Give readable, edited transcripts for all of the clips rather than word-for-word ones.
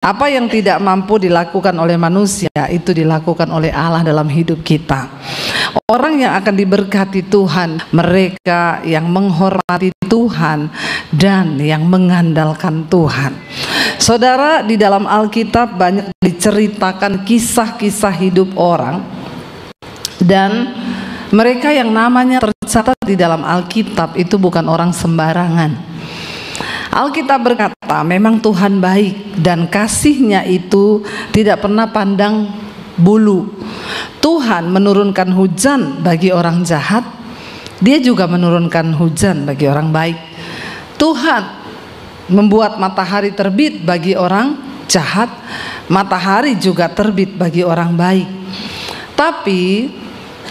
Apa yang tidak mampu dilakukan oleh manusia itu dilakukan oleh Allah dalam hidup kita. Orang yang akan diberkati Tuhan, mereka yang menghormati Tuhan dan yang mengandalkan Tuhan. Saudara, di dalam Alkitab banyak diceritakan kisah-kisah hidup orang, dan mereka yang namanya tercatat di dalam Alkitab itu bukan orang sembarangan. Alkitab berkata, memang Tuhan baik dan kasih-Nya itu tidak pernah pandang bulu. Tuhan menurunkan hujan bagi orang jahat, Dia juga menurunkan hujan bagi orang baik. Tuhan membuat matahari terbit bagi orang jahat, matahari juga terbit bagi orang baik. Tapi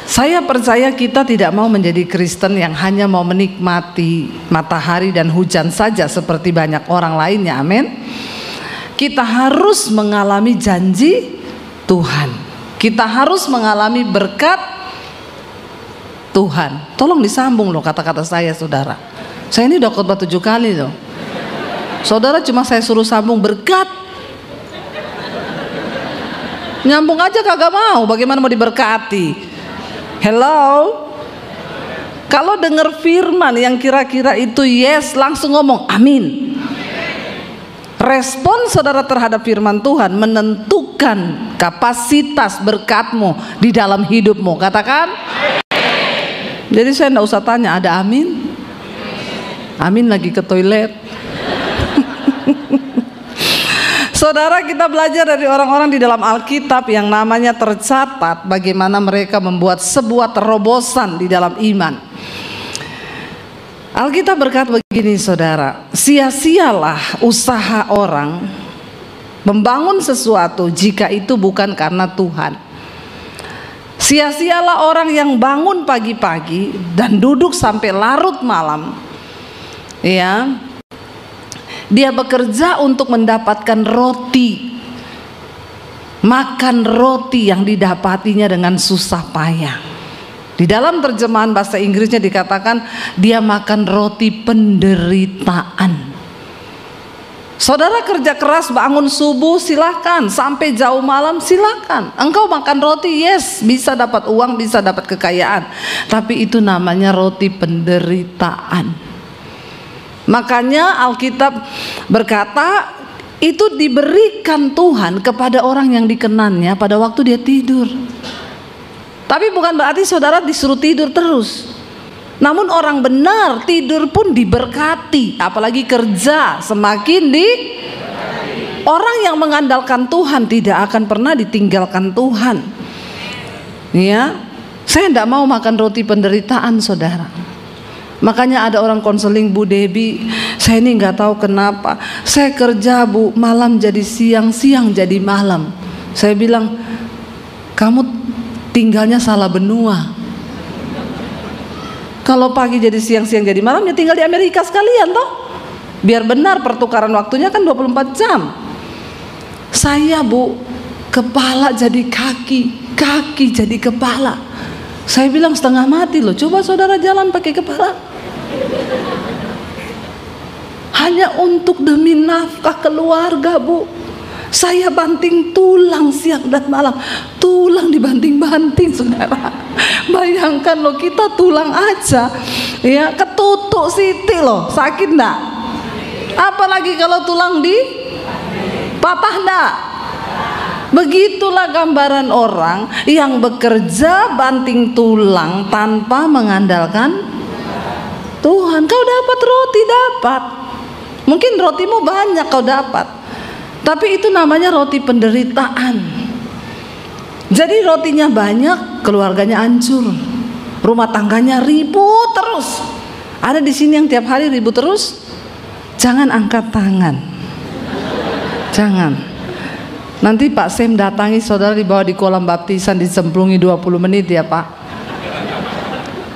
saya percaya kita tidak mau menjadi Kristen yang hanya mau menikmati matahari dan hujan saja seperti banyak orang lainnya. Amin. Kita harus mengalami janji Tuhan. Kita harus mengalami berkat Tuhan. Tolong disambung loh kata-kata saya, saudara. Saya ini udah khotbah 7 kali loh. Saudara cuma saya suruh sambung berkat. Nyambung aja kagak mau. Bagaimana mau diberkati? Hello. Kalau dengar firman yang kira-kira itu yes, langsung ngomong amin. Respon saudara terhadap firman Tuhan menentukan kapasitas berkatmu di dalam hidupmu. Katakan. Jadi saya enggak usah tanya ada amin. Amin lagi ke toilet. Saudara, kita belajar dari orang-orang di dalam Alkitab yang namanya tercatat bagaimana mereka membuat sebuah terobosan di dalam iman. Alkitab berkata begini, saudara, sia-sialah usaha orang membangun sesuatu jika itu bukan karena Tuhan. Sia-sialah orang yang bangun pagi-pagi dan duduk sampai larut malam, ya. Dia bekerja untuk mendapatkan roti, makan roti yang didapatinya dengan susah payah. Di dalam terjemahan bahasa Inggrisnya dikatakan dia makan roti penderitaan. Saudara kerja keras bangun subuh silakan, sampai jauh malam silakan. Engkau makan roti, yes, bisa dapat uang, bisa dapat kekayaan. Tapi itu namanya roti penderitaan. Makanya Alkitab berkata itu diberikan Tuhan kepada orang yang dikenannya pada waktu dia tidur. Tapi bukan berarti saudara disuruh tidur terus. Namun orang benar tidur pun diberkati, apalagi kerja semakin orang yang mengandalkan Tuhan tidak akan pernah ditinggalkan Tuhan. Ya, saya tidak mau makan roti penderitaan, saudara. Makanya ada orang konseling, Bu Debi, saya ini nggak tahu kenapa saya kerja Bu, malam jadi siang, siang jadi malam. Saya bilang, kamu tinggalnya salah benua. Kalau pagi jadi siang, siang jadi malam, ya tinggal di Amerika sekalian toh. Biar benar pertukaran waktunya kan 24 jam. Saya Bu, kepala jadi kaki, kaki jadi kepala. Saya bilang setengah mati loh. Coba saudara jalan pakai kepala. Hanya untuk demi nafkah keluarga Bu. Saya banting tulang siang dan malam. Tulang dibanting-banting, saudara. Bayangkan loh, kita tulang aja ya ketutuk siti loh. Sakit enggak? Apalagi kalau tulang di patah enggak? Begitulah gambaran orang yang bekerja banting tulang tanpa mengandalkan Tuhan. Kau dapat roti, dapat. Mungkin rotimu banyak kau dapat, tapi itu namanya roti penderitaan. Jadi rotinya banyak, keluarganya hancur, rumah tangganya ribut terus. Ada di sini yang tiap hari ribut terus? Jangan angkat tangan. Jangan. Nanti Pak Sem datangi saudara, dibawa di kolam baptisan, dicemplungi 20 menit ya Pak.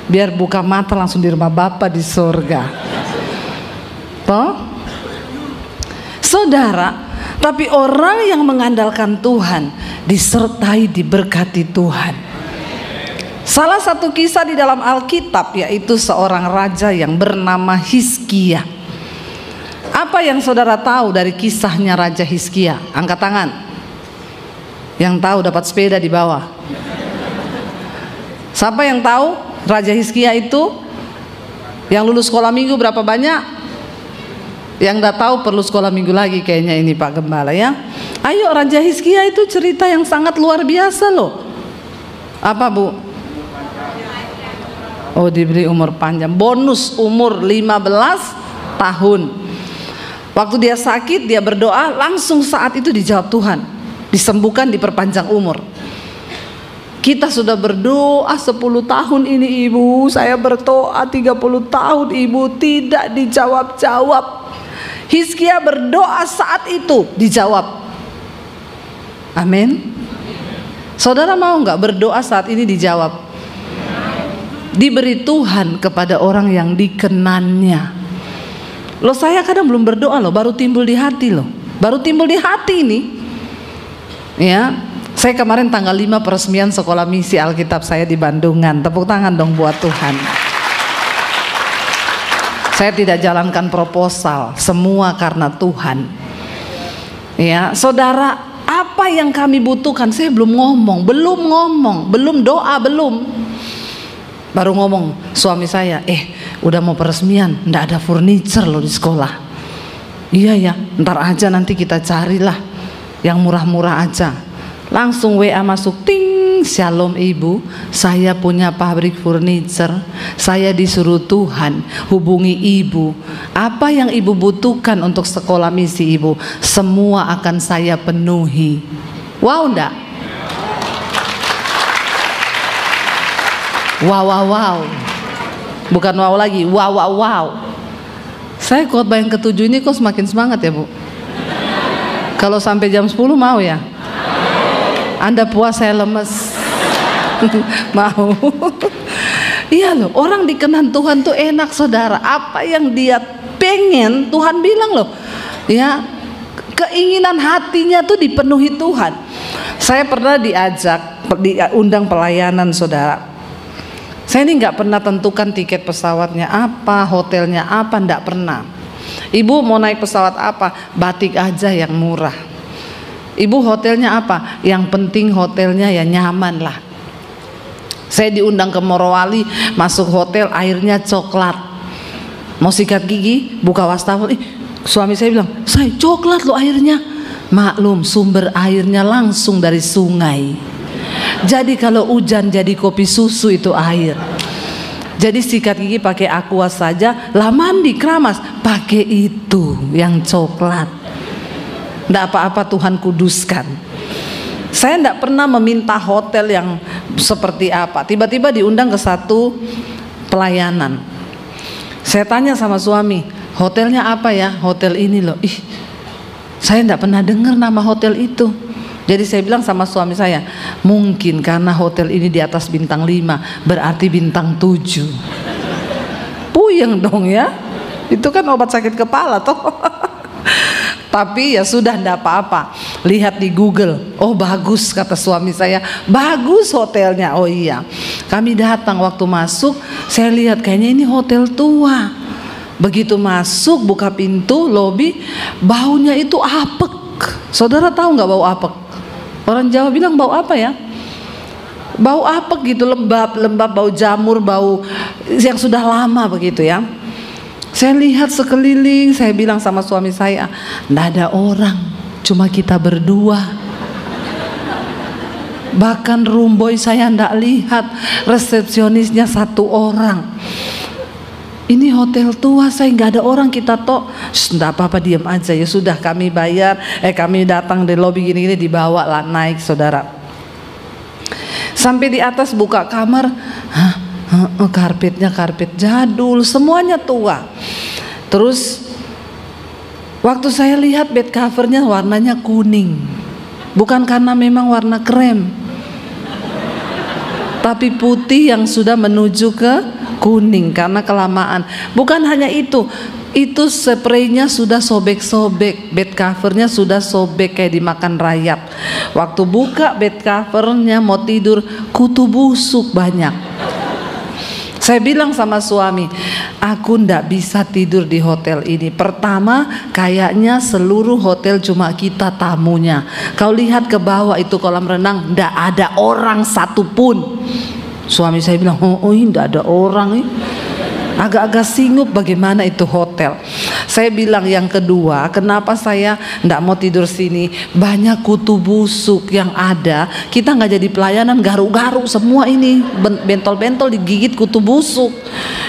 Biar buka mata langsung di rumah Bapa di surga. Toh? Saudara, tapi orang yang mengandalkan Tuhan disertai diberkati Tuhan. Salah satu kisah di dalam Alkitab yaitu seorang raja yang bernama Hizkia. Apa yang saudara tahu dari kisahnya Raja Hizkia? Angkat tangan. Yang tahu dapat sepeda di bawah. Siapa yang tahu Raja Hizkia itu? Yang lulus sekolah minggu berapa banyak? Yang tidak tahu perlu sekolah minggu lagi kayaknya ini Pak Gembala ya. Ayo, Raja Hizkia itu cerita yang sangat luar biasa loh. Apa Bu? Oh, diberi umur panjang, bonus umur 15 tahun. Waktu dia sakit, dia berdoa, langsung saat itu dijawab Tuhan, disembuhkan, diperpanjang umur. Kita sudah berdoa 10 tahun ini Ibu, saya berdoa 30 tahun Ibu, tidak dijawab-jawab. Hizkia berdoa saat itu dijawab. Amin. Saudara mau nggak berdoa saat ini dijawab? Diberi Tuhan kepada orang yang dikenannya. Loh, saya kadang belum berdoa loh, baru timbul di hati loh, baru timbul di hati ini. Ya, saya kemarin tanggal 5 peresmian sekolah misi Alkitab saya di Bandungan. Tepuk tangan dong buat Tuhan. Saya tidak jalankan proposal, semua karena Tuhan. Ya, saudara, apa yang kami butuhkan? Saya belum ngomong, belum doa, belum. Baru ngomong suami saya, udah mau peresmian, ndak ada furniture loh di sekolah. Iya ya, ntar aja nanti kita carilah yang murah-murah aja. Langsung WA masuk, ting, shalom Ibu, saya punya pabrik furniture, saya disuruh Tuhan hubungi Ibu. Apa yang Ibu butuhkan untuk sekolah misi Ibu, semua akan saya penuhi. Wow ndak? Wow. Bukan wow lagi, wow. Saya khotbah yang ke-7 ini kok semakin semangat ya Bu. Kalau sampai jam 10 mau ya? Anda puas, saya lemes. Mau. Iya loh, orang dikenan Tuhan tuh enak saudara. Apa yang dia pengen Tuhan bilang loh. Ya, keinginan hatinya tuh dipenuhi Tuhan. Saya pernah diundang pelayanan saudara. Saya ini nggak pernah tentukan tiket pesawatnya apa, hotelnya apa, nggak pernah. Ibu mau naik pesawat apa? Batik aja yang murah. Ibu hotelnya apa? Yang penting hotelnya ya nyaman lah. Saya diundang ke Morowali, masuk hotel airnya coklat. Mau sikat gigi, buka wastafel, suami saya bilang, saya coklat loh airnya. Maklum, sumber airnya langsung dari sungai. Jadi kalau hujan jadi kopi susu itu air. Jadi sikat gigi pakai aqua saja, lah mandi keramas pakai itu yang coklat. Nggak apa-apa, Tuhan kuduskan. Saya nggak pernah meminta hotel yang seperti apa. Tiba-tiba diundang ke satu pelayanan. Saya tanya sama suami, hotelnya apa ya? Hotel ini loh. Saya nggak pernah dengar nama hotel itu. Jadi saya bilang sama suami saya, mungkin karena hotel ini di atas bintang 5, berarti bintang 7. Puyeng dong ya. Itu kan obat sakit kepala toh. Tapi ya sudah, enggak apa-apa. Lihat di Google. Oh bagus, kata suami saya. Bagus hotelnya. Oh iya. Kami datang, waktu masuk saya lihat kayaknya ini hotel tua. Begitu masuk, buka pintu lobi, baunya itu apek. Saudara tahu nggak bau apek? Orang Jawa bilang bau apa ya? Bau apek gitu, lembab, bau jamur, bau yang sudah lama begitu ya. Saya lihat sekeliling, saya bilang sama suami saya, nggak ada orang, cuma kita berdua. Bahkan room boy saya nggak lihat, resepsionisnya 1 orang. Ini hotel tua, saya nggak ada orang, kita toh nggak apa-apa, diam aja ya sudah, kami bayar, kami datang di lobi gini-gini, dibawa lah naik saudara. Sampai di atas buka kamar, karpetnya karpet jadul, semuanya tua. Terus waktu saya lihat bed covernya warnanya kuning, bukan karena memang warna krem, tapi putih yang sudah menuju ke kuning karena kelamaan. Bukan hanya itu spraynya sudah sobek-sobek, bed covernya sudah sobek kayak dimakan rayap. Waktu buka bed covernya mau tidur, kutu busuk banyak. Saya bilang sama suami, aku ndak bisa tidur di hotel ini. Pertama, kayaknya seluruh hotel cuma kita tamunya. Kau lihat ke bawah itu kolam renang, ndak ada orang satupun. Suami saya bilang, oh ini ndak ada orang nih. Agak-agak singgup bagaimana itu hotel. Saya bilang yang kedua, kenapa saya ndak mau tidur sini? Banyak kutu busuk yang ada. Kita nggak jadi pelayanan, garuk-garuk semua ini, bentol-bentol digigit kutu busuk.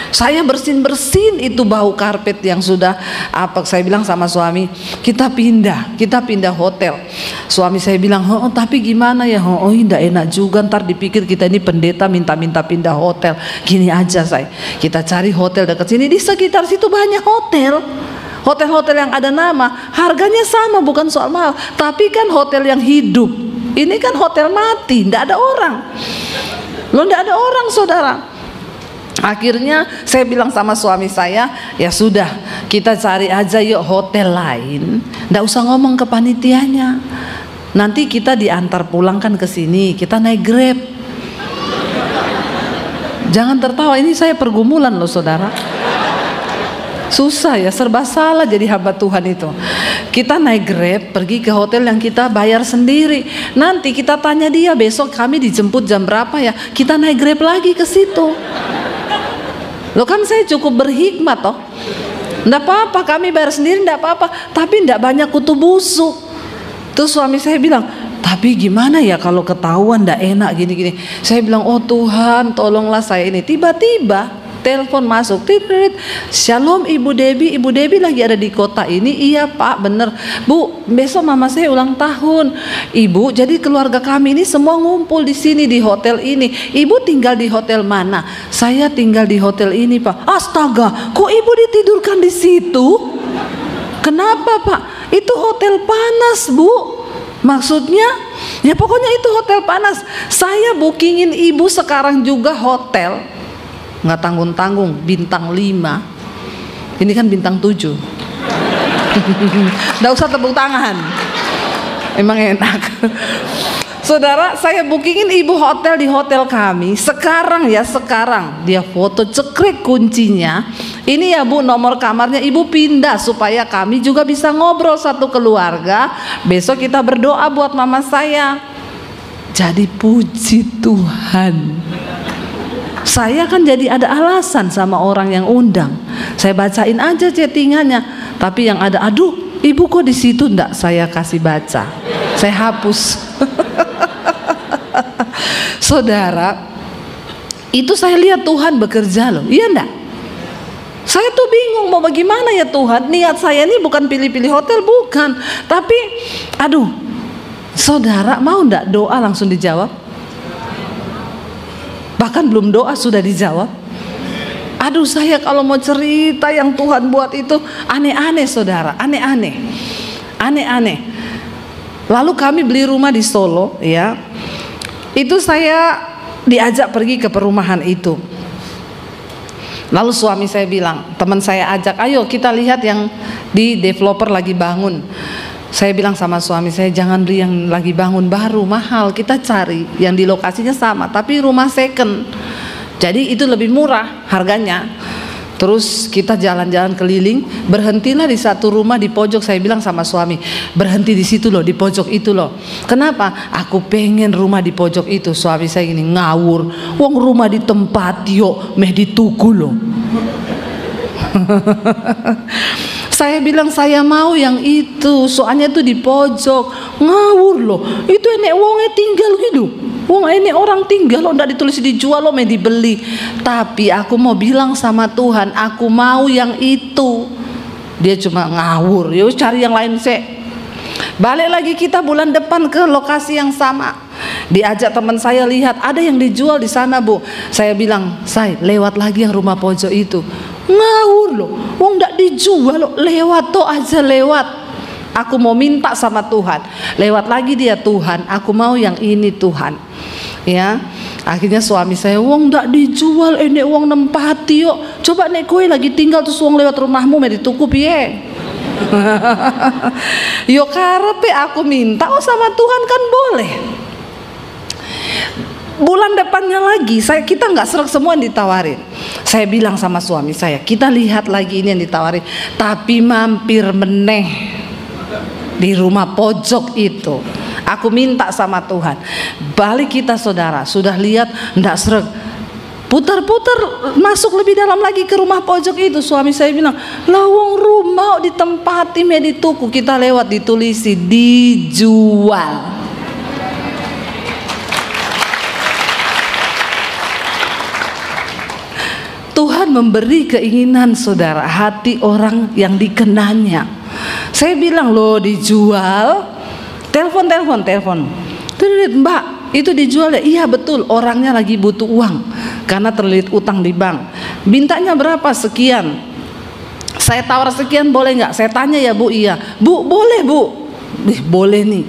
Saya bersin-bersin itu bau karpet yang sudah apa? Saya bilang sama suami, kita pindah hotel. Suami saya bilang, oh tapi gimana ya? Oh ndak enak juga, ntar dipikir kita ini pendeta minta-minta pindah hotel. Gini aja kita cari hotel dekat sini. Di sekitar situ banyak hotel-hotel yang ada nama, harganya sama, bukan soal mahal, tapi kan hotel yang hidup. Ini kan hotel mati, ndak ada orang. Ndak ada orang, saudara. Akhirnya saya bilang sama suami saya, ya sudah, kita cari aja yuk hotel lain. Ndak usah ngomong ke panitianya. Nanti kita diantar pulangkan ke sini, kita naik Grab. Jangan tertawa, ini saya pergumulan loh saudara. Susah ya, serba salah jadi hamba Tuhan itu. Kita naik Grab pergi ke hotel yang kita bayar sendiri. Nanti kita tanya dia, besok kami dijemput jam berapa ya, kita naik Grab lagi ke situ. Loh kan saya cukup berhikmat toh. Nggak apa-apa, kami bayar sendiri nggak apa-apa, tapi nggak banyak kutu busuk. Terus suami saya bilang, tapi gimana ya kalau ketahuan ndak enak gini-gini. Saya bilang, oh Tuhan tolonglah saya ini. Tiba-tiba telepon masuk, Shalom Ibu Debbie lagi ada di kota ini. Iya Pak, bener Bu, besok mama saya ulang tahun. Ibu, jadi keluarga kami ini semua ngumpul di sini di hotel ini. Ibu tinggal di hotel mana? Saya tinggal di hotel ini Pak. Astaga, kok Ibu ditidurkan di situ? Kenapa Pak? Itu hotel panas Bu. Maksudnya, ya pokoknya itu hotel panas. Saya bookingin Ibu sekarang juga hotel, nggak tanggung-tanggung, bintang 5. Ini kan bintang 7. Nggak usah tepuk tangan, emang enak. Saudara, saya bookingin Ibu hotel di hotel kami. Sekarang dia foto cekrek kuncinya. Ini ya Bu, nomor kamarnya. Ibu pindah supaya kami juga bisa ngobrol satu keluarga. Besok kita berdoa buat mama saya. Jadi puji Tuhan, saya kan jadi ada alasan sama orang yang undang. Saya bacain aja chattingannya, tapi yang ada, aduh Ibu kok di situ, enggak saya kasih baca, saya hapus. Saudara, itu saya lihat Tuhan bekerja loh, iya enggak? Saya tuh bingung mau bagaimana ya Tuhan. Niat saya ini bukan pilih-pilih hotel, bukan, tapi aduh, saudara mau enggak doa langsung dijawab? Bahkan belum doa sudah dijawab. Aduh, saya kalau mau cerita yang Tuhan buat itu aneh-aneh saudara, aneh-aneh. Lalu kami beli rumah di Solo ya. Itu saya diajak pergi ke perumahan itu. Lalu suami saya bilang, teman saya ajak, ayo kita lihat yang di developer lagi bangun. Saya bilang sama suami saya, jangan beli yang lagi bangun baru, mahal. Kita cari yang di lokasinya sama tapi rumah second, jadi itu lebih murah harganya. Terus kita jalan-jalan keliling, berhentilah di satu rumah di pojok. Saya bilang sama suami, berhenti di situ loh, di pojok itu loh. Kenapa? Aku pengen rumah di pojok itu. Suami saya gini, ngawur, wong rumah di tempat yo meh dituku loh. Saya bilang saya mau yang itu, soalnya itu di pojok. Ngawur loh, itu enek wongnya tinggal gitu. Wong ini orang tinggal loh, ndak ditulis dijual loh, main dibeli. Tapi aku mau bilang sama Tuhan, aku mau yang itu. Dia cuma ngawur, yuk cari yang lain sih. Balik lagi kita bulan depan ke lokasi yang sama. Diajak teman saya lihat, ada yang dijual di sana Bu. Saya bilang, saya lewat lagi yang rumah pojok itu. Ngawur loh, wong ndak dijual loh, lewat toh aja lewat. Aku mau minta sama Tuhan, lewat lagi dia, Tuhan aku mau yang ini Tuhan. Ya, akhirnya suami saya, wong ndak dijual, ini wong nempati yuk. Coba nek kowe lagi tinggal terus wong lewat rumahmu me dituku piye? Yo karepe aku minta, oh sama Tuhan kan boleh. Bulan depannya lagi kita nggak serak semua yang ditawarin. Saya bilang sama suami saya, kita lihat lagi ini yang ditawarin, tapi mampir meneh di rumah pojok itu. Aku minta sama Tuhan, balik kita saudara, sudah lihat ndak serak, putar-putar masuk lebih dalam lagi ke rumah pojok itu. Suami saya bilang, lawang rumah ditempati di tuku, kita lewat ditulisi dijual. Tuhan memberi keinginan saudara, hati orang yang dikenanya. Saya bilang, loh dijual, telepon. Mbak, itu dijual ya? Iya betul, orangnya lagi butuh uang karena terlilit utang di bank. Mintanya berapa? Sekian. Saya tawar sekian, boleh nggak? Saya tanya ya Bu, iya. Bu, boleh Bu. Boleh nih.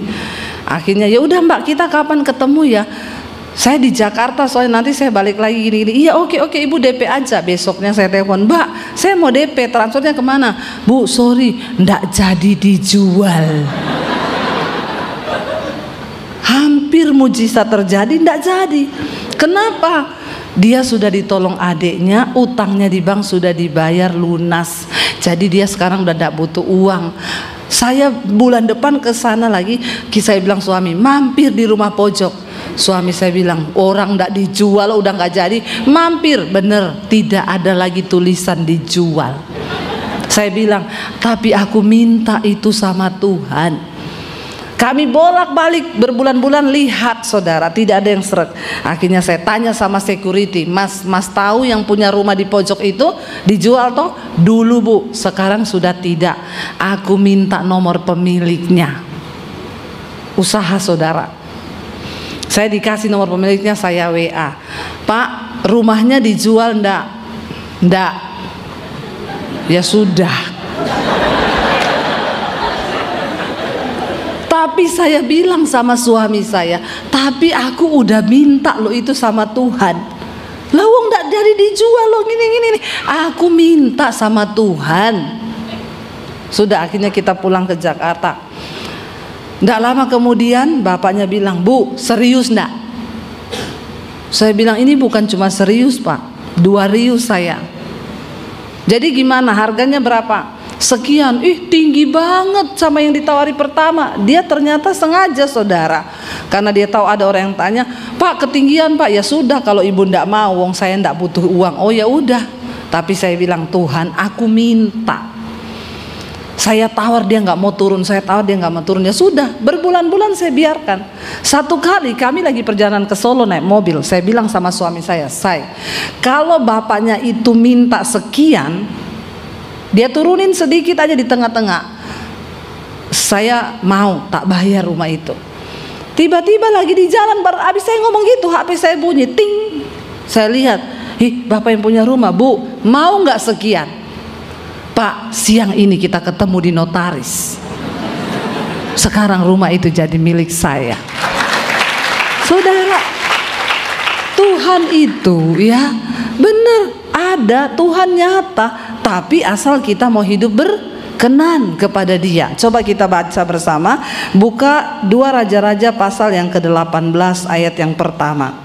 Akhirnya ya udah Mbak, kita kapan ketemu ya? Saya di Jakarta soalnya nanti saya balik lagi gini. Iya oke Ibu DP aja. Besoknya saya telepon, Mbak saya mau DP, transfernya kemana? Bu sorry, ndak jadi dijual. Hampir mujizat terjadi, ndak jadi. Kenapa? Dia sudah ditolong adiknya, utangnya di bank sudah dibayar lunas. Jadi dia sekarang udah ndak butuh uang. Saya bulan depan ke sana lagi, saya bilang suami, mampir di rumah pojok. Suami saya bilang, orang ndak dijual udah nggak jadi, mampir. Bener, tidak ada lagi tulisan dijual. Saya bilang, tapi aku minta itu sama Tuhan. Kami bolak-balik berbulan-bulan, lihat saudara, tidak ada yang seret. Akhirnya saya tanya sama security, Mas tahu yang punya rumah di pojok itu dijual toh? Dulu Bu, sekarang sudah tidak. Aku minta nomor pemiliknya. Usaha saudara, saya dikasih nomor pemiliknya, saya WA, Pak rumahnya dijual ndak? Ya sudah. Tapi saya bilang sama suami saya, tapi aku udah minta lo itu sama Tuhan. Lawang ndak jadi dijual lo gini. Aku minta sama Tuhan. Sudah, akhirnya kita pulang ke Jakarta. Nggak lama kemudian bapaknya bilang, Bu serius ndak? Saya bilang, ini bukan cuma serius Pak, 2 rius saya. Jadi gimana, harganya berapa? Sekian. Tinggi banget sama yang ditawari pertama. Dia ternyata sengaja saudara, karena dia tahu ada orang yang tanya, Pak ketinggian Pak. Ya sudah, kalau ibu ndak mau, wong saya ndak butuh uang. Oh ya udah. Tapi saya bilang, Tuhan aku minta. Saya tawar dia nggak mau turun, saya tawar dia nggak mau turun. Ya sudah, berbulan-bulan saya biarkan. Satu kali kami lagi perjalanan ke Solo naik mobil, saya bilang sama suami saya, kalau bapaknya itu minta sekian, dia turunin sedikit aja di tengah-tengah, saya mau tak bayar rumah itu. Tiba-tiba lagi di jalan, baru habis saya ngomong gitu, HP saya bunyi, ting. Saya lihat, bapak yang punya rumah, Bu mau nggak sekian? Pak, siang ini kita ketemu di notaris. Sekarang rumah itu jadi milik saya. Saudara, Tuhan itu ya benar ada, Tuhan nyata. Tapi asal kita mau hidup berkenan kepada Dia. Coba kita baca bersama. Buka 2 Raja-Raja pasal yang ke-18 ayat yang pertama.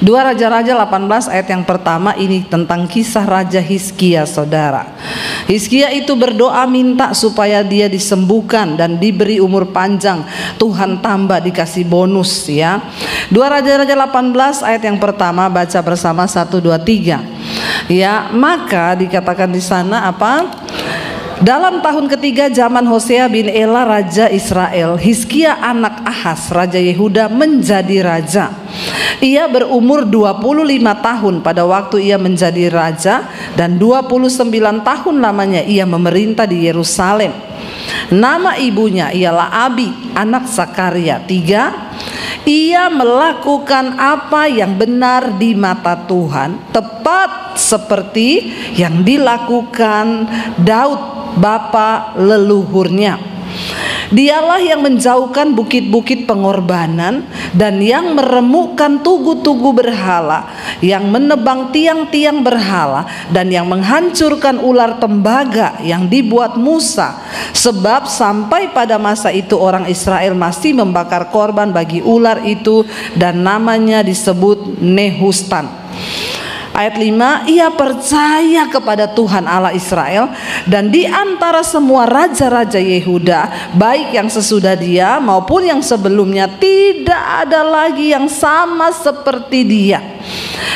2 Raja-Raja 18 ayat yang pertama, ini tentang kisah Raja Hizkia saudara. Hizkia itu berdoa minta supaya dia disembuhkan dan diberi umur panjang. Tuhan tambah, dikasih bonus ya. 2 Raja-Raja 18 ayat yang pertama, baca bersama 1, 2, 3. Ya, maka dikatakan di sana apa? Dalam tahun ketiga zaman Hosea bin Ela raja Israel, Hizkia anak Ahaz raja Yehuda menjadi raja. Ia berumur 25 tahun pada waktu ia menjadi raja, dan 29 tahun lamanya ia memerintah di Yerusalem. Nama ibunya ialah Abi, anak Sakaria. 3. Ia melakukan apa yang benar di mata Tuhan, tepat seperti yang dilakukan Daud bapa leluhurnya. Dialah yang menjauhkan bukit-bukit pengorbanan dan yang meremukkan tugu-tugu berhala, yang menebang tiang-tiang berhala dan yang menghancurkan ular tembaga yang dibuat Musa. Sebab sampai pada masa itu orang Israel masih membakar korban bagi ular itu dan namanya disebut Nehustan. Ayat 5, ia percaya kepada Tuhan Allah Israel, dan di antara semua raja-raja Yehuda, baik yang sesudah dia maupun yang sebelumnya, tidak ada lagi yang sama seperti dia.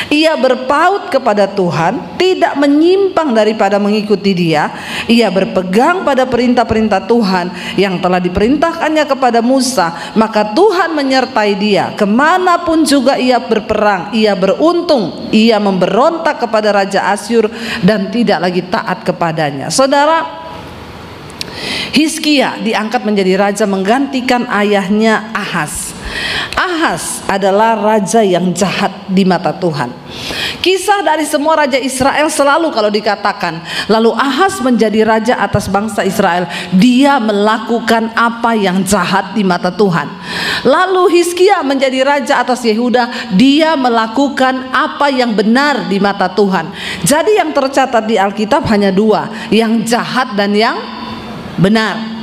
Ia berpaut kepada Tuhan, tidak menyimpang daripada mengikuti dia. Ia berpegang pada perintah-perintah Tuhan yang telah diperintahkannya kepada Musa. Maka Tuhan menyertai dia kemanapun juga ia berperang. Ia beruntung. Ia memberontak kepada Raja Asyur dan tidak lagi taat kepadanya. Saudara, Hizkia diangkat menjadi raja menggantikan ayahnya Ahaz. Ahaz adalah raja yang jahat di mata Tuhan. Kisah dari semua raja Israel selalu kalau dikatakan, lalu Ahaz menjadi raja atas bangsa Israel, dia melakukan apa yang jahat di mata Tuhan. Lalu Hizkia menjadi raja atas Yehuda, dia melakukan apa yang benar di mata Tuhan. Jadi yang tercatat di Alkitab hanya dua, yang jahat dan yang benar.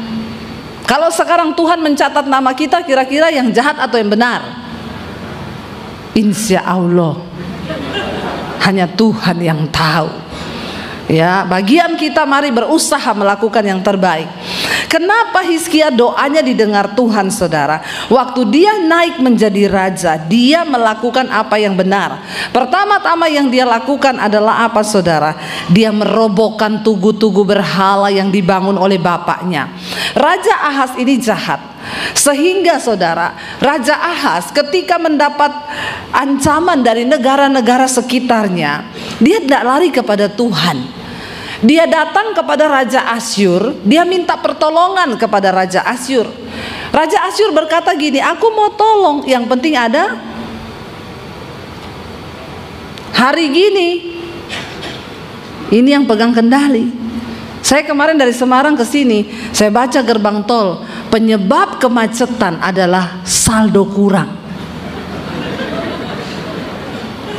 Kalau sekarang Tuhan mencatat nama kita, kira-kira yang jahat atau yang benar? Insya Allah hanya Tuhan yang tahu. Ya, bagian kita mari berusaha melakukan yang terbaik. Kenapa Hizkia doanya didengar Tuhan, saudara? Waktu dia naik menjadi raja, dia melakukan apa yang benar. Pertama-tama yang dia lakukan adalah apa, saudara? Dia merobohkan tugu-tugu berhala yang dibangun oleh bapaknya. Raja Ahaz ini jahat, sehingga saudara, Raja Ahaz ketika mendapat ancaman dari negara-negara sekitarnya, dia tidak lari kepada Tuhan. Dia datang kepada Raja Asyur, dia minta pertolongan kepada Raja Asyur. Raja Asyur berkata gini, aku mau tolong, yang penting ada hari gini, ini yang pegang kendali. Saya kemarin dari Semarang ke sini, saya baca gerbang tol, penyebab kemacetan adalah saldo kurang.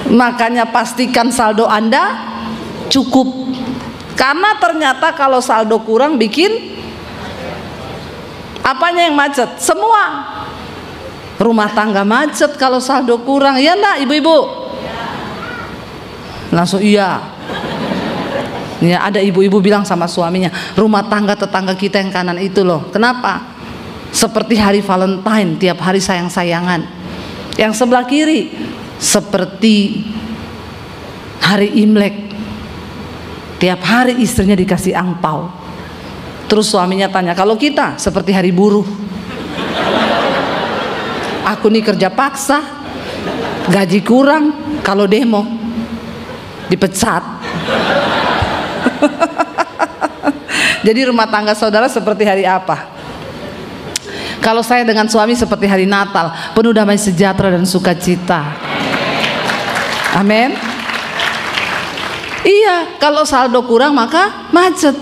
Makanya pastikan saldo Anda cukup. Karena ternyata kalau saldo kurang bikin apanya yang macet? Semua. Rumah tangga macet kalau saldo kurang. Ya enggak ibu-ibu? Langsung iya. Ya, ada ibu-ibu bilang sama suaminya, rumah tangga tetangga kita yang kanan itu loh. Kenapa? Seperti hari Valentine, tiap hari sayang-sayangan. Yang sebelah kiri seperti hari Imlek, tiap hari istrinya dikasih angpau. Terus suaminya tanya, kalau kita seperti hari buruh. Aku nih kerja paksa, gaji kurang, kalau demo dipecat. Jadi rumah tangga saudara seperti hari apa? Kalau saya dengan suami seperti hari Natal, penuh damai sejahtera dan sukacita. Amin. Iya, kalau saldo kurang maka macet.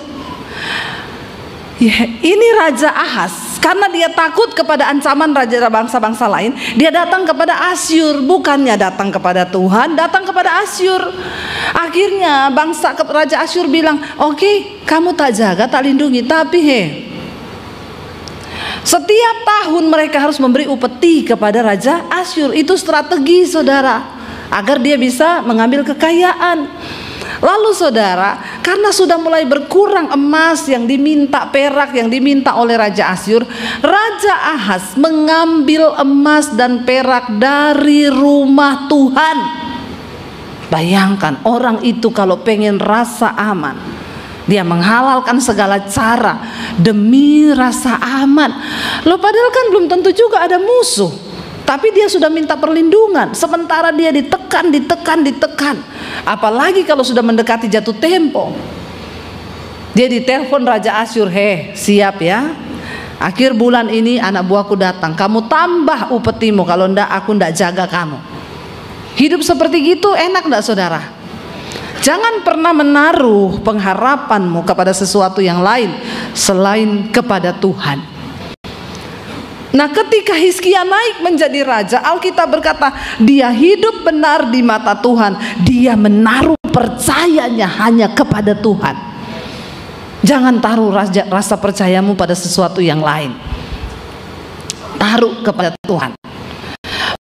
Ya, ini Raja Ahaz, karena dia takut kepada ancaman raja bangsa-bangsa lain, dia datang kepada Asyur, bukannya datang kepada Tuhan, datang kepada Asyur. Akhirnya Raja Asyur bilang, oke, kamu tak jaga, tak lindungi, tapi setiap tahun mereka harus memberi upeti kepada Raja Asyur. Itu strategi, saudara, agar dia bisa mengambil kekayaan. Lalu saudara, karena sudah mulai berkurang emas yang diminta, perak yang diminta oleh Raja Asyur, Raja Ahaz mengambil emas dan perak dari rumah Tuhan. Bayangkan, orang itu kalau pengen rasa aman, dia menghalalkan segala cara demi rasa aman. Loh, padahal kan belum tentu juga ada musuh, tapi dia sudah minta perlindungan. Sementara dia ditekan. Apalagi kalau sudah mendekati jatuh tempo, dia ditelepon Raja Asyur, siap ya, akhir bulan ini anak buahku datang, kamu tambah upetimu, kalau enggak aku enggak jaga kamu. Hidup seperti gitu enak enggak, saudara? Jangan pernah menaruh pengharapanmu kepada sesuatu yang lain selain kepada Tuhan. Nah, ketika Hizkia naik menjadi raja, Alkitab berkata dia hidup benar di mata Tuhan. Dia menaruh percayanya hanya kepada Tuhan. Jangan taruh rasa percayamu pada sesuatu yang lain. Taruh kepada Tuhan.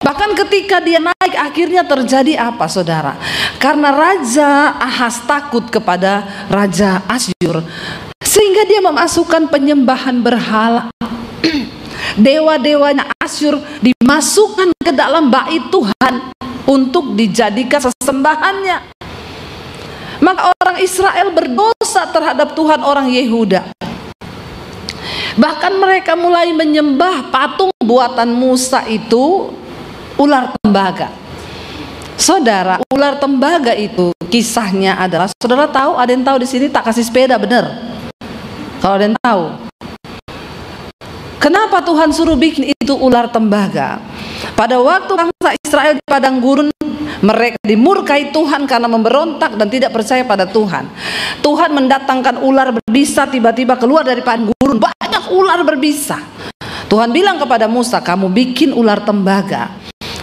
Bahkan ketika dia naik, akhirnya terjadi apa, saudara? Karena Raja Ahaz takut kepada Raja Asyur, sehingga dia memasukkan penyembahan berhala. Dewa-dewanya Asyur dimasukkan ke dalam bait Tuhan untuk dijadikan sesembahannya. Maka orang Israel berdosa terhadap Tuhan orang Yehuda. Bahkan mereka mulai menyembah patung buatan Musa itu, ular tembaga. Saudara, ular tembaga itu kisahnya adalah, saudara tahu, ada yang tahu di sini tak kasih sepeda, benar? Kalau ada yang tahu, kenapa Tuhan suruh bikin itu ular tembaga? Pada waktu bangsa Israel di padang gurun, mereka dimurkai Tuhan karena memberontak dan tidak percaya pada Tuhan. Tuhan mendatangkan ular berbisa tiba-tiba keluar dari padang gurun, banyak ular berbisa. Tuhan bilang kepada Musa, kamu bikin ular tembaga,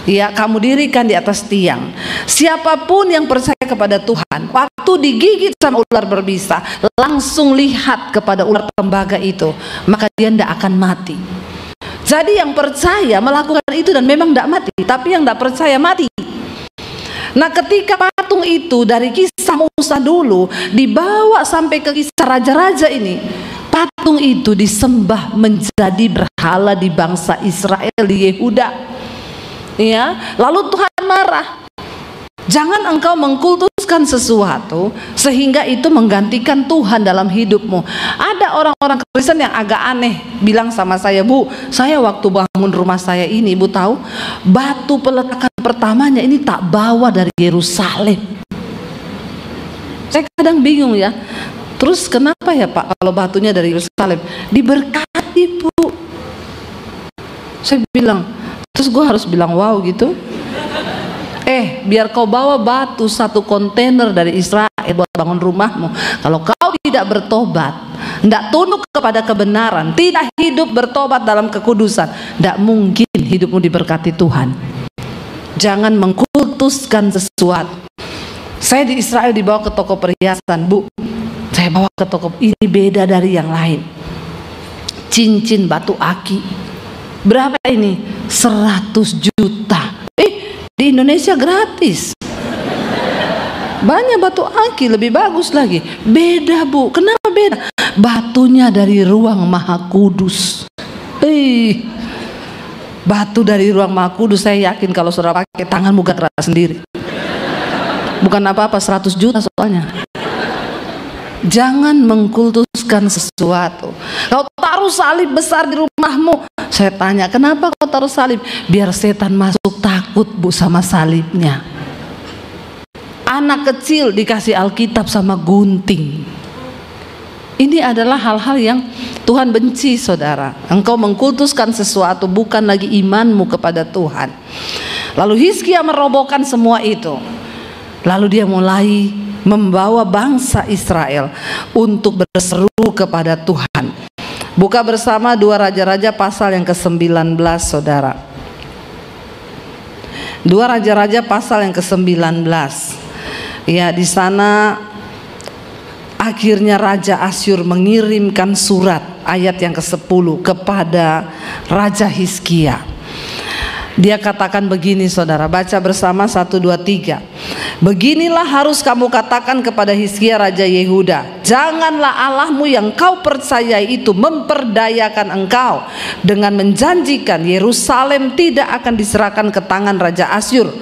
ya, kamu dirikan di atas tiang. Siapapun yang percaya kepada Tuhan, waktu digigit sama ular berbisa, langsung lihat kepada ular tembaga itu, maka dia tidak akan mati. Jadi yang percaya melakukan itu dan memang tidak mati, tapi yang tidak percaya mati. Nah, ketika patung itu dari kisah Musa dulu dibawa sampai ke kisah raja-raja ini, patung itu disembah menjadi berhala di bangsa Israel, di Yehuda. Ya, lalu Tuhan marah. Jangan engkau mengkultuskan sesuatu sehingga itu menggantikan Tuhan dalam hidupmu. Ada orang-orang Kristen yang agak aneh bilang sama saya, Bu, saya waktu bangun rumah saya ini, Bu tahu, batu peletakan pertamanya ini tak bawa dari Yerusalem. Saya kadang bingung ya, terus kenapa ya Pak kalau batunya dari Yerusalem? Diberkati, Bu. Saya bilang, terus gue harus bilang wow gitu? Biar kau bawa batu 1 kontainer dari Israel buat bangun rumahmu, kalau kau tidak bertobat, tidak tunduk kepada kebenaran, tidak hidup bertobat dalam kekudusan, tidak mungkin hidupmu diberkati Tuhan. Jangan mengkultuskan sesuatu. Saya di Israel dibawa ke toko perhiasan, Bu, saya bawa ke toko, ini beda dari yang lain. Cincin batu aki, berapa ini? 100 juta. Di Indonesia gratis. Banyak batu aki lebih bagus lagi. Beda, Bu. Kenapa beda? Batunya dari ruang Maha Kudus. Batu dari ruang Maha Kudus, saya yakin kalau saudara pakai tanganmu gerak sendiri. Bukan apa-apa, 100 juta soalnya. Jangan mengkultuskan sesuatu. Kau taruh salib besar di rumahmu. Saya tanya, kenapa kau taruh salib? Biar setan masuk takut, Bu, sama salibnya. Anak kecil dikasih Alkitab sama gunting. Ini adalah hal-hal yang Tuhan benci, saudara. Engkau mengkultuskan sesuatu, bukan lagi imanmu kepada Tuhan. Lalu Hizkia merobohkan semua itu. Lalu dia mulai membawa bangsa Israel untuk berseru kepada Tuhan. Buka bersama 2 Raja-Raja pasal yang ke-19, saudara. 2 Raja-Raja pasal yang ke-19. Ya, di sana akhirnya Raja Asyur mengirimkan surat, ayat yang ke-10, kepada Raja Hizkia. Dia katakan begini, saudara, baca bersama 1, 2, 3. Beginilah harus kamu katakan kepada Hizkia Raja Yehuda, janganlah Allahmu yang kau percayai itu memperdayakan engkau dengan menjanjikan Yerusalem tidak akan diserahkan ke tangan Raja Asyur.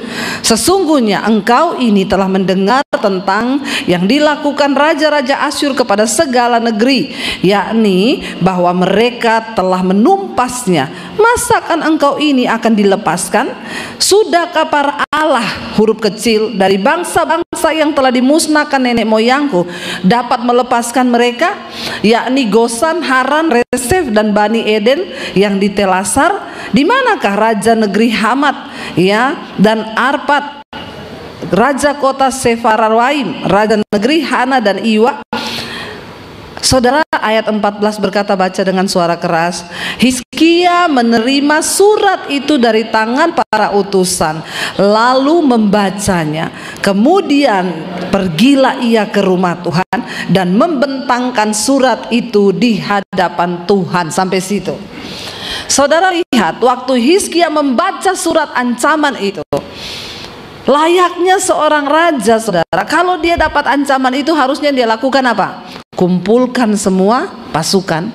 Sesungguhnya engkau ini telah mendengar tentang yang dilakukan raja-raja Asyur kepada segala negeri, yakni bahwa mereka telah menumpasnya. Masakan engkau ini akan dilepaskan? Sudahkah para Allah, huruf kecil, dari bangsa-bangsa yang telah dimusnahkan nenek moyangku dapat melepaskan mereka, yakni Gosan, Haran, Resef dan Bani Eden yang di Telasar? Di manakah raja negeri Hamat, ya, dan Arpad, raja kota Sefarwaim, raja negeri Hana dan Iwa? Saudara, ayat 14 berkata, baca dengan suara keras. Hizkia menerima surat itu dari tangan para utusan, lalu membacanya. Kemudian pergilah ia ke rumah Tuhan dan membentangkan surat itu di hadapan Tuhan. Sampai situ. Saudara lihat, waktu Hizkia membaca surat ancaman itu, layaknya seorang raja, saudara, kalau dia dapat ancaman itu harusnya dia lakukan apa? Kumpulkan semua pasukan,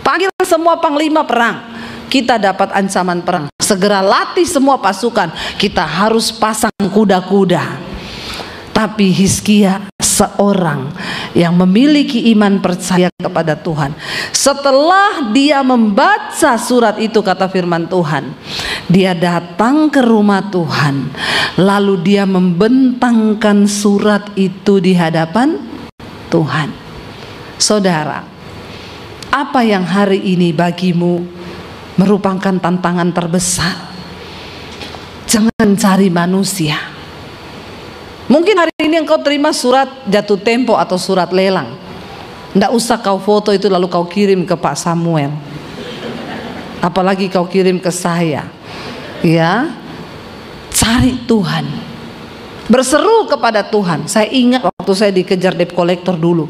panggil semua panglima perang. Kita dapat ancaman perang, segera latih semua pasukan, kita harus pasang kuda-kuda. Tapi Hizkia seorang yang memiliki iman percaya kepada Tuhan. Setelah dia membaca surat itu, kata firman Tuhan, dia datang ke rumah Tuhan, lalu dia membentangkan surat itu di hadapan Tuhan. Saudara, apa yang hari ini bagimu merupakan tantangan terbesar? Jangan cari manusia. Mungkin hari ini engkau terima surat jatuh tempo atau surat lelang. Tidak usah kau foto itu lalu kau kirim ke Pak Samuel, apalagi kau kirim ke saya. Ya, cari Tuhan, berseru kepada Tuhan. Saya ingat waktu saya dikejar debt collector dulu,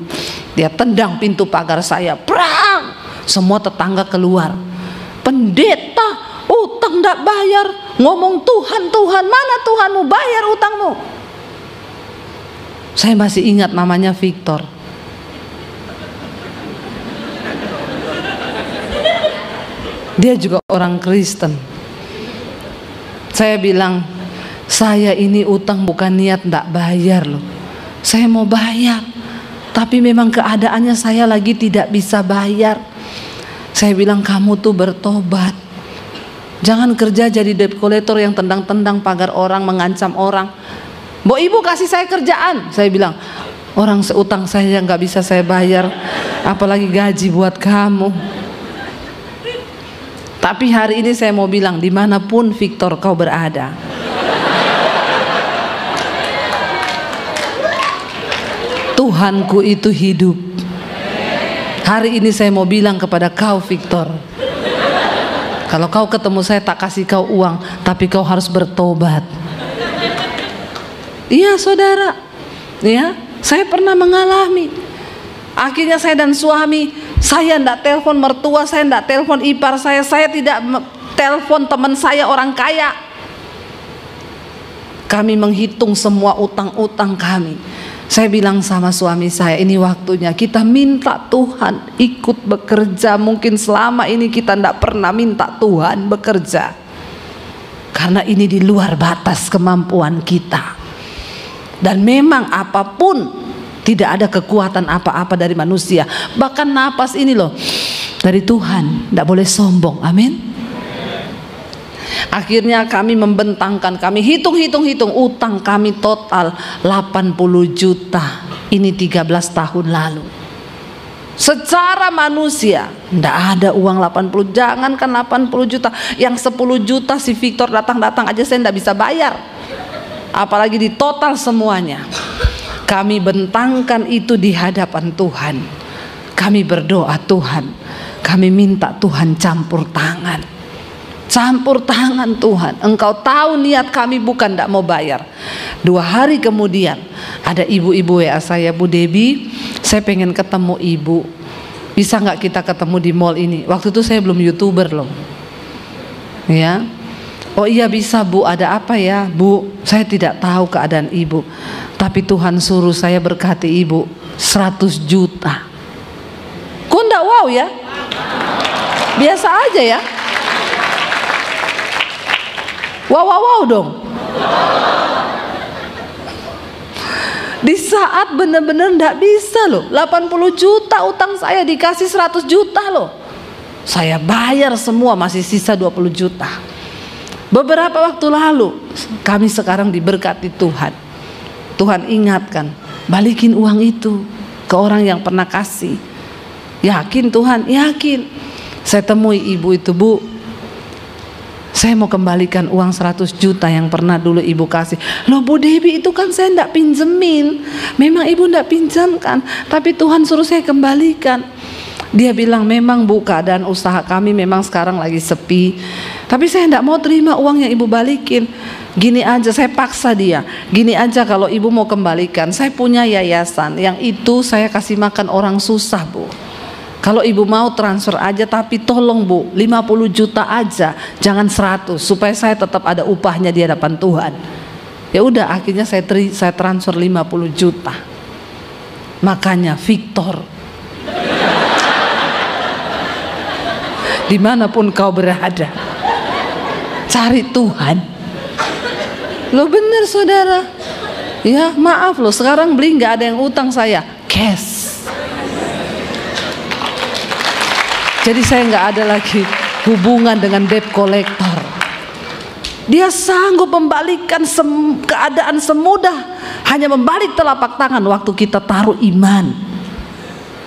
dia tendang pintu pagar saya, perang. Semua tetangga keluar. Pendeta, utang tidak bayar. Ngomong Tuhan, Tuhan, mana Tuhanmu, bayar utangmu. Saya masih ingat namanya Victor. Dia juga orang Kristen. Saya bilang, saya ini utang bukan niat tidak bayar loh. Saya mau bayar, tapi memang keadaannya saya lagi tidak bisa bayar. Saya bilang, kamu tuh bertobat. Jangan kerja jadi debt collector yang tendang-tendang pagar orang, mengancam orang. Mbok ibu kasih saya kerjaan. Saya bilang, orang seutang saya nggak bisa saya bayar, apalagi gaji buat kamu. Tapi hari ini saya mau bilang, dimanapun Victor kau berada, Tuhanku itu hidup. Hari ini saya mau bilang kepada kau Victor, kalau kau ketemu saya tak kasih kau uang, tapi kau harus bertobat. Iya saudara, ya, saya pernah mengalami. Akhirnya saya dan suami, saya tidak telepon mertua, saya tidak telepon ipar saya tidak telepon teman saya orang kaya. Kami menghitung semua utang-utang kami. Saya bilang sama suami saya, ini waktunya kita minta Tuhan ikut bekerja. Mungkin selama ini kita tidak pernah minta Tuhan bekerja, karena ini di luar batas kemampuan kita. Dan memang apapun, tidak ada kekuatan apa-apa dari manusia. Bahkan napas ini loh, dari Tuhan, tidak boleh sombong. Amin. Akhirnya kami membentangkan, kami hitung utang kami total 80 juta. Ini 13 tahun lalu. Secara manusia tidak ada uang 80, jangankan 80 juta, yang 10 juta si Victor datang-datang aja saya tidak bisa bayar, apalagi di total semuanya. Kami bentangkan itu di hadapan Tuhan. Kami berdoa, Tuhan, kami minta Tuhan campur tangan. Campur tangan Tuhan. Engkau tahu niat kami bukan tidak mau bayar. 2 hari kemudian ada ibu-ibu WA saya, Bu Debbie, saya pengen ketemu ibu, bisa nggak kita ketemu di mall ini? Waktu itu saya belum YouTuber loh, ya. Oh iya bisa Bu, ada apa ya Bu? Saya tidak tahu keadaan ibu, tapi Tuhan suruh saya berkati ibu 100 juta. Kok enggak wow ya? Biasa aja ya. Wow dong. Di saat benar-benar enggak bisa loh, 80 juta utang saya dikasih 100 juta loh. Saya bayar semua, masih sisa 20 juta. Beberapa waktu lalu kami sekarang diberkati Tuhan. Tuhan ingatkan, balikin uang itu ke orang yang pernah kasih. Yakin Tuhan? Yakin. Saya temui ibu itu, Bu, Saya mau kembalikan uang 100 juta yang pernah dulu ibu kasih. Loh Bu Debbie, itu kan saya enggak pinjemin. Memang ibu enggak pinjamkan, tapi Tuhan suruh saya kembalikan. Dia bilang, memang Bu, keadaan usaha kami memang sekarang lagi sepi, tapi saya enggak mau terima uang yang ibu balikin. Gini aja, saya paksa dia. Gini aja, kalau ibu mau kembalikan, saya punya yayasan, yang itu saya kasih makan orang susah Bu. Kalau ibu mau transfer aja, tapi tolong Bu, 50 juta aja, jangan 100, supaya saya tetap ada upahnya di hadapan Tuhan. Ya udah, akhirnya saya transfer 50 juta. Makanya Victor, dimanapun kau berada, cari Tuhan. Loh bener saudara. Ya maaf loh, sekarang beli nggak ada yang utang saya, cash. Jadi saya nggak ada lagi hubungan dengan debt collector. Dia sanggup membalikan keadaan semudah, hanya membalik telapak tangan waktu kita taruh iman.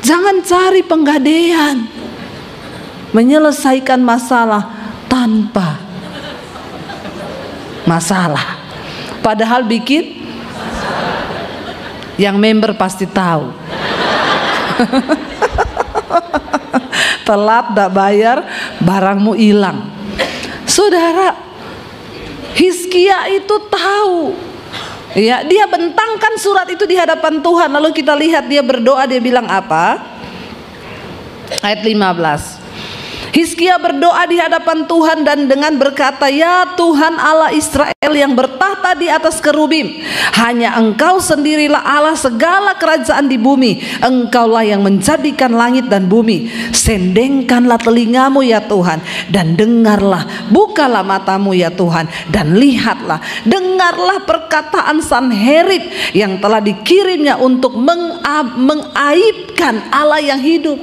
Jangan cari penggadean, menyelesaikan masalah tanpa masalah. Padahal bikin, yang member pasti tahu. Telat tak bayar, barangmu hilang. Saudara, Hizkia itu tahu. Ya, dia bentangkan surat itu di hadapan Tuhan. Lalu kita lihat dia berdoa, dia bilang apa? Ayat 15. Hizkia berdoa di hadapan Tuhan dan dengan berkata, ya Tuhan Allah Israel yang bertahta di atas kerubim, hanya Engkau sendirilah Allah segala kerajaan di bumi. Engkaulah yang menjadikan langit dan bumi. Sendengkanlah telingamu ya Tuhan, dan dengarlah, bukalah matamu ya Tuhan, dan lihatlah, dengarlah perkataan Sanherib yang telah dikirimnya untuk mengaibkan Allah yang hidup.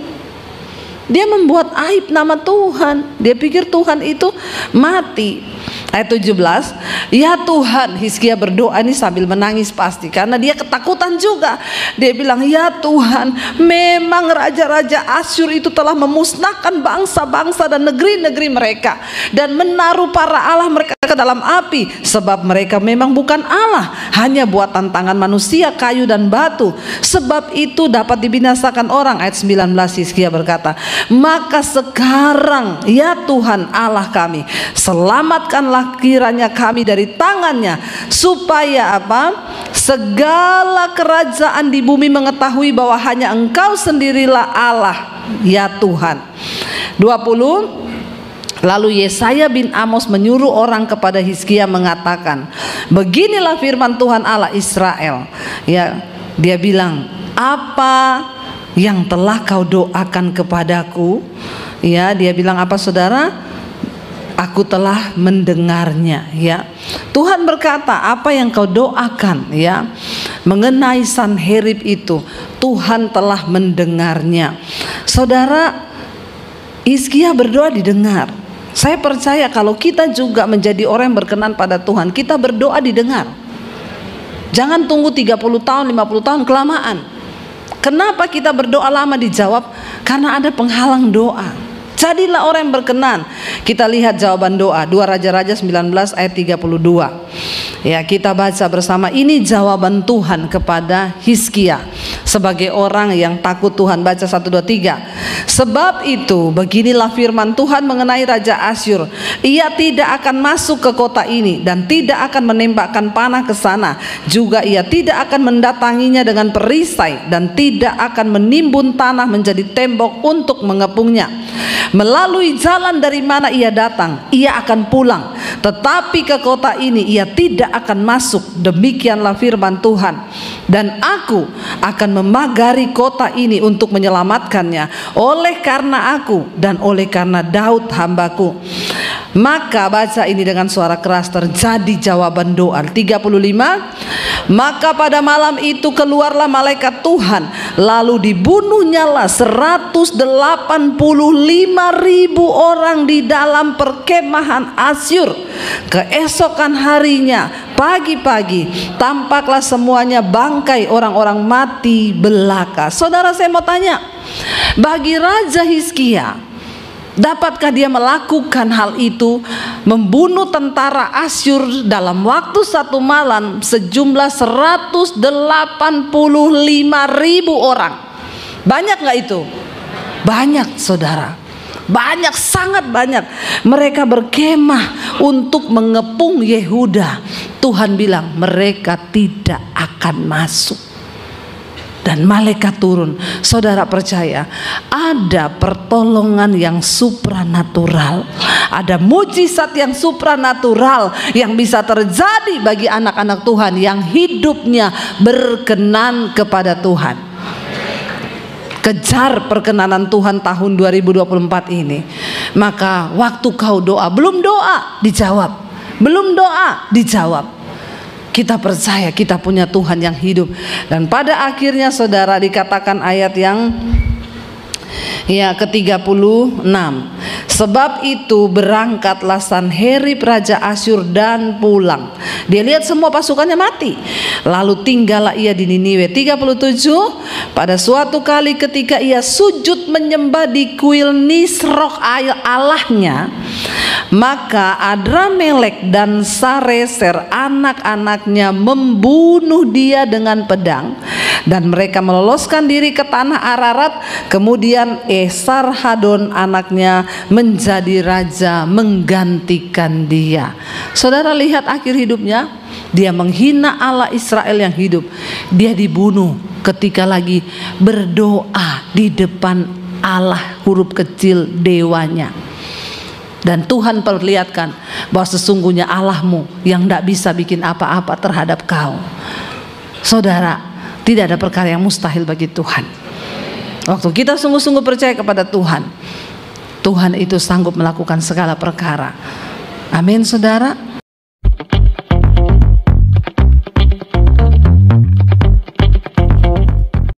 Dia membuat aib nama Tuhan. Dia pikir Tuhan itu mati. Ayat 17, ya Tuhan, Hizkia berdoa ini sambil menangis pasti, karena dia ketakutan juga. Dia bilang, ya Tuhan, memang raja-raja Asyur itu telah memusnahkan bangsa-bangsa dan negeri-negeri mereka, dan menaruh para Allah mereka ke dalam api, sebab mereka memang bukan Allah, hanya buatan tangan manusia, kayu dan batu. Sebab itu dapat dibinasakan orang. Ayat 19, Hizkia berkata, maka sekarang ya Tuhan Allah kami, selamatkanlah kiranya kami dari tangannya, supaya apa? Segala kerajaan di bumi mengetahui bahwa hanya Engkau sendirilah Allah ya Tuhan. 20. Lalu Yesaya bin Amos menyuruh orang kepada Hizkia mengatakan, beginilah firman Tuhan Allah Israel. Ya, dia bilang, apa yang telah kau doakan kepadaku? Ya, dia bilang apa saudara? Aku telah mendengarnya. Ya, Tuhan berkata, apa yang kau doakan ya mengenai Sanherib itu, Tuhan telah mendengarnya. Saudara, Hizkia berdoa didengar. Saya percaya kalau kita juga menjadi orang yang berkenan pada Tuhan, kita berdoa didengar. Jangan tunggu 30 tahun, 50 tahun, kelamaan. Kenapa kita berdoa lama dijawab? Karena ada penghalang doa. Jadilah orang yang berkenan. Kita lihat jawaban doa 2 Raja-Raja 19 ayat 32. Ya, kita baca bersama. Ini jawaban Tuhan kepada Hizkia sebagai orang yang takut Tuhan. Baca 1, 2, 3. Sebab itu beginilah firman Tuhan mengenai Raja Asyur. Ia tidak akan masuk ke kota ini dan tidak akan menembakkan panah ke sana. Juga ia tidak akan mendatanginya dengan perisai dan tidak akan menimbun tanah menjadi tembok untuk mengepungnya. Melalui jalan dari mana ia datang, ia akan pulang, tetapi ke kota ini ia tidak akan masuk. Demikianlah firman Tuhan. Dan aku akan memagari kota ini untuk menyelamatkannya, oleh karena aku dan oleh karena Daud hambaku. Maka baca ini dengan suara keras, terjadi jawaban doa. 35. Maka pada malam itu keluarlah malaikat Tuhan, lalu dibunuhnyalah 185.000 orang di dalam perkemahan Asyur. Keesokan harinya pagi-pagi tampaklah semuanya bangkai orang-orang mati belaka. Saudara, saya mau tanya, bagi Raja Hizkia, dapatkah dia melakukan hal itu membunuh tentara Asyur dalam waktu satu malam sejumlah 185.000 orang. Banyak nggak itu? Banyak, saudara. Banyak, sangat banyak. Mereka berkemah untuk mengepung Yehuda. Tuhan bilang mereka tidak akan masuk. Dan malaikat turun. Saudara percaya, ada pertolongan yang supranatural, ada mujizat yang supranatural yang bisa terjadi bagi anak-anak Tuhan yang hidupnya berkenan kepada Tuhan. Kejar perkenanan Tuhan tahun 2024 ini. Maka waktu kau doa, belum doa dijawab, belum doa dijawab. Kita percaya kita punya Tuhan yang hidup. Dan pada akhirnya saudara, dikatakan ayat yang ke-36. Sebab itu berangkatlah Sanherib Raja Asyur dan pulang. Dia lihat semua pasukannya mati. Lalu tinggallah ia di Niniwe. 37. Pada suatu kali ketika ia sujud menyembah di kuil Nisrok Allahnya, maka Adramelek dan Sareser anak-anaknya membunuh dia dengan pedang, dan mereka meloloskan diri ke tanah Ararat. Kemudian Esarhadon anaknya menjadi raja menggantikan dia. Saudara lihat akhir hidupnya, dia menghina Allah Israel yang hidup. Dia dibunuh ketika lagi berdoa di depan Allah huruf kecil dewanya. Dan Tuhan perlihatkan bahwa sesungguhnya Allahmu yang tidak bisa bikin apa-apa terhadap kau. Saudara, tidak ada perkara yang mustahil bagi Tuhan. Waktu kita sungguh-sungguh percaya kepada Tuhan, Tuhan itu sanggup melakukan segala perkara. Amin, saudara.